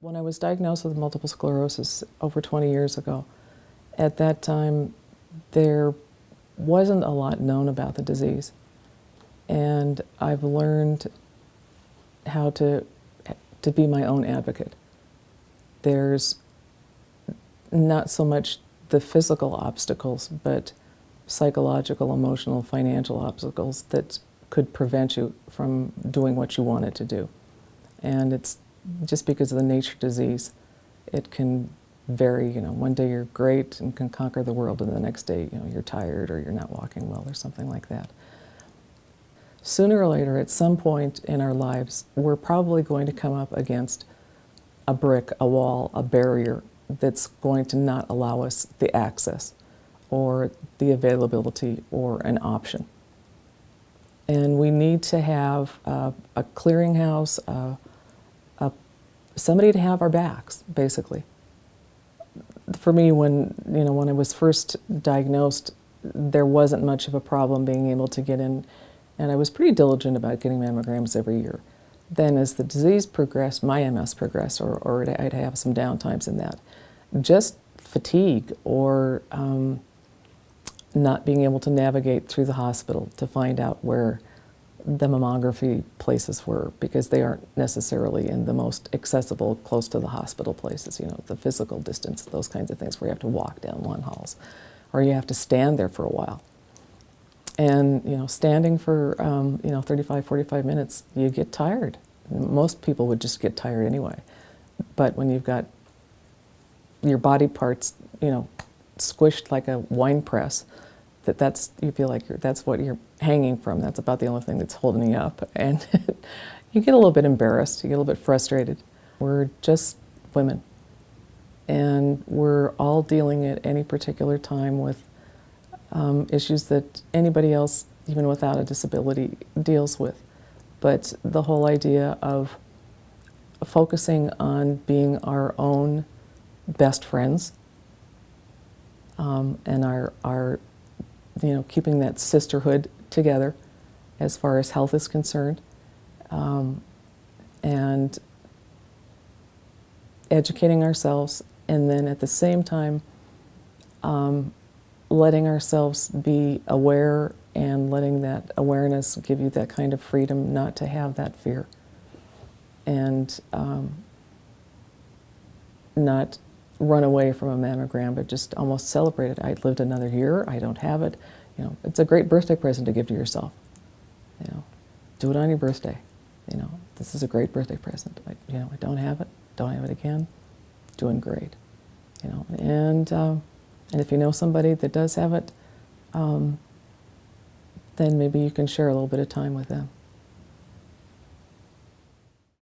When I was diagnosed with multiple sclerosis over 20 years ago, at that time there wasn't a lot known about the disease. And I've learned how to be my own advocate. There's not so much the physical obstacles, but psychological, emotional, financial obstacles that could prevent you from doing what you wanted to do. And it's just because of the nature of disease, it can vary. One day you're great and can conquer the world, and the next day, you're tired or you're not walking well or something like that. Sooner or later, at some point in our lives, we're probably going to come up against a brick, a wall, a barrier that's going to not allow us the access or the availability or an option. And we need to have a clearinghouse, somebody to have our backs, basically. For me, when I was first diagnosed, there wasn't much of a problem being able to get in, and I was pretty diligent about getting mammograms every year. Then as the disease progressed, my MS progressed, or I'd have some downtimes in that. Just fatigue or not being able to navigate through the hospital to find out where the mammography places were, because they aren't necessarily in the most accessible, close to the hospital places, the physical distance, those kinds of things where you have to walk down long halls, or you have to stand there for a while. And, standing for, 35, 45 minutes, you get tired. Most people would just get tired anyway. But when you've got your body parts, squished like a wine press, you feel like that's what you're hanging from. That's about the only thing that's holding you up. And you get a little bit embarrassed, you get a little bit frustrated. We're just women. And we're all dealing at any particular time with issues that anybody else, even without a disability, deals with. But the whole idea of focusing on being our own best friends and our keeping that sisterhood together as far as health is concerned, and educating ourselves, and then at the same time letting ourselves be aware and letting that awareness give you that kind of freedom not to have that fear, and not run away from a mammogram, but just almost celebrate it. I lived another year, I don't have it. It's a great birthday present to give to yourself. Do it on your birthday. This is a great birthday present. I don't have it again, doing great. And if you know somebody that does have it, then maybe you can share a little bit of time with them.